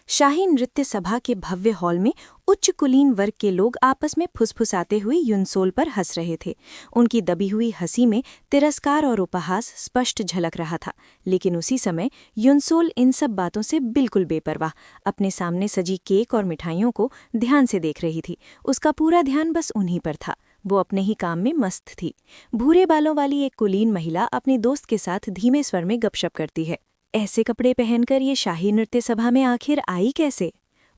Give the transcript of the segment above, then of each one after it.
शाही नृत्य सभा के भव्य हॉल में उच्च कुलीन वर्ग के लोग आपस में फुसफुसाते हुए युनसोल पर हंस रहे थे। उनकी दबी हुई हंसी में तिरस्कार और उपहास स्पष्ट झलक रहा था। लेकिन उसी समय युनसोल इन सब बातों से बिल्कुल बेपरवाह अपने सामने सजी केक और मिठाइयों को ध्यान से देख रही थी। उसका पूरा ध्यान बस उन्हीं पर था। वो अपने ही काम में मस्त थी। भूरे बालों वाली एक कुलीन महिला अपने दोस्त के साथ धीमे स्वर में गपशप करती है। ऐसे कपड़े पहनकर ये शाही नृत्य सभा में आखिर आई कैसे?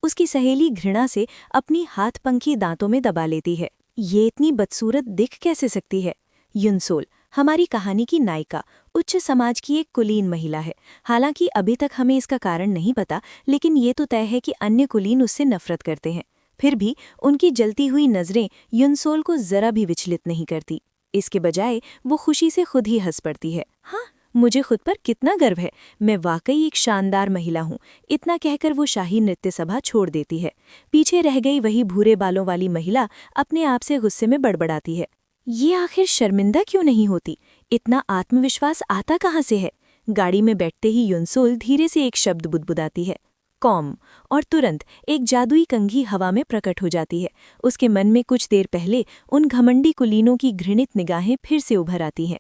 उसकी सहेली घृणा से अपनी हाथ पंखी दांतों में दबा लेती है। ये इतनी बदसूरत दिख कैसे सकती है? युनसोल, हमारी कहानी की नायिका, उच्च समाज की एक कुलीन महिला है। हालांकि अभी तक हमें इसका कारण नहीं पता, लेकिन ये तो तय है कि अन्य कुलीन उससे नफरत करते हैं। फिर भी उनकी जलती हुई नजरें युनसोल को जरा भी विचलित नहीं करती। इसके बजाय वो खुशी से खुद ही हंस पड़ती है। हाँ, मुझे खुद पर कितना गर्व है। मैं वाकई एक शानदार महिला हूँ। इतना कहकर वो शाही नृत्य सभा छोड़ देती है। पीछे रह गई वही भूरे बालों वाली महिला अपने आप से गुस्से में बड़बड़ाती है। ये आखिर शर्मिंदा क्यों नहीं होती? इतना आत्मविश्वास आता कहाँ से है? गाड़ी में बैठते ही युनसोल धीरे से एक शब्द बुदबुदाती है, कॉम, और तुरंत एक जादुई कंघी हवा में प्रकट हो जाती है। उसके मन में कुछ देर पहले उन घमंडी कुलीनों की घृणित निगाहें फिर से उभर आती हैं।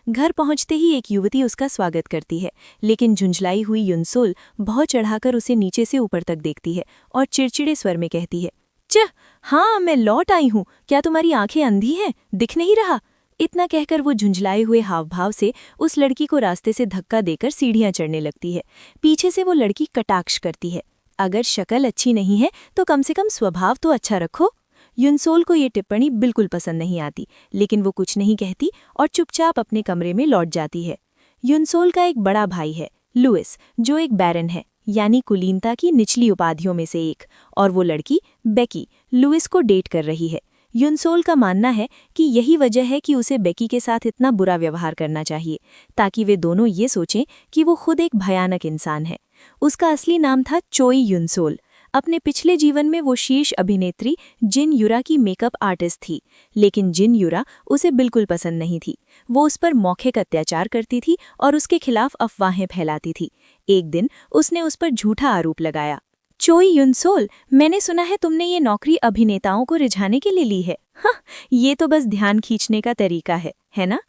घर पहुंचते ही एक युवती उसका स्वागत करती है, लेकिन झुंझलाई हुई युनसोल बहुत चढ़ाकर उसे नीचे से ऊपर तक देखती है और चिड़चिड़े स्वर में कहती है, चह, हाँ, मैं लौट आई हूँ। क्या तुम्हारी आंखें अंधी हैं? दिख नहीं रहा? इतना कहकर वो झुंझलाए हुए हावभाव से उस लड़की को रास्ते से धक्का देकर सीढ़ियां चढ़ने लगती है। पीछे से वो लड़की कटाक्ष करती है, अगर शक्ल अच्छी नहीं है तो कम से कम स्वभाव तो अच्छा रखो। युनसोल को ये टिप्पणी बिल्कुल पसंद नहीं आती, लेकिन वो कुछ नहीं कहती और चुपचाप अपने कमरे में लौट जाती है। युनसोल का एक बड़ा भाई है, लुइस, जो एक बैरन है, यानी कुलीनता की निचली उपाधियों में से एक, और वो लड़की बेकी लुइस को डेट कर रही है। युनसोल का मानना है कि यही वजह है कि उसे बेकी के साथ इतना बुरा व्यवहार करना चाहिए, ताकि वे दोनों ये सोचें कि वो खुद एक भयानक इंसान है। उसका असली नाम था चोई युनसोल। अपने पिछले जीवन में वो शीर्ष अभिनेत्री जिन युरा की मेकअप आर्टिस्ट थी, लेकिन जिन युरा उसे बिल्कुल पसंद नहीं थी। वो उस पर मौखिक अत्याचार करती थी और उसके खिलाफ अफवाहें फैलाती थी। एक दिन उसने उस पर झूठा आरोप लगाया, चोई युनसोल, मैंने सुना है तुमने ये नौकरी अभिनेताओं को रिझाने के लिए ली है। हाँ, ये तो बस ध्यान खींचने का तरीका है ना?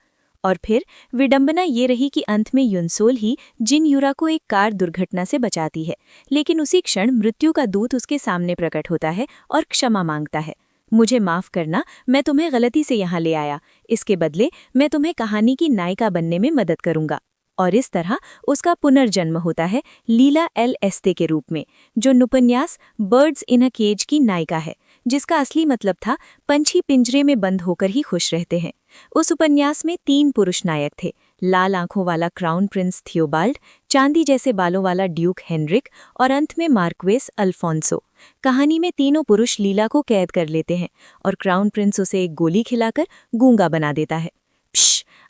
और फिर विडंबना ये रही कि अंत में युनसोल ही जिन युरा को एक कार दुर्घटना से बचाती है, लेकिन उसी क्षण मृत्यु का दूत उसके सामने प्रकट होता है और क्षमा मांगता है। मुझे माफ करना, मैं तुम्हें गलती से यहाँ ले आया। इसके बदले मैं तुम्हें कहानी की नायिका बनने में मदद करूंगा। और इस तरह उसका पुनर्जन्म होता है लीला एल एस्ते के रूप में, जो उपन्यास बर्ड्स इन अ केज की नायिका है, जिसका असली मतलब था पंछी पिंजरे में बंद होकर ही खुश रहते हैं। उस उपन्यास में 3 पुरुष नायक थे, लाल आंखों वाला क्राउन प्रिंस थियोबाल्ड, चांदी जैसे बालों वाला ड्यूक हेनरिक और अंत में मार्क्वेस अल्फोंसो। कहानी में तीनों पुरुष लीला को कैद कर लेते हैं और क्राउन प्रिंस उसे एक गोली खिलाकर गूंगा बना देता है।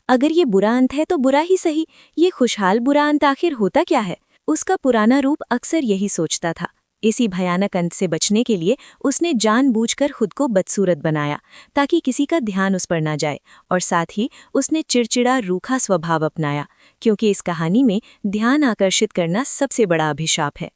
अगर ये बुरा अंत है तो बुरा ही सही, ये खुशहाल बुरा अंत आखिर होता क्या है? उसका पुराना रूप अक्सर यही सोचता था। इसी भयानक अंत से बचने के लिए उसने जानबूझकर खुद को बदसूरत बनाया, ताकि किसी का ध्यान उस पर ना जाए, और साथ ही उसने चिड़चिड़ा रूखा स्वभाव अपनाया, क्योंकि इस कहानी में ध्यान आकर्षित करना सबसे बड़ा अभिशाप है।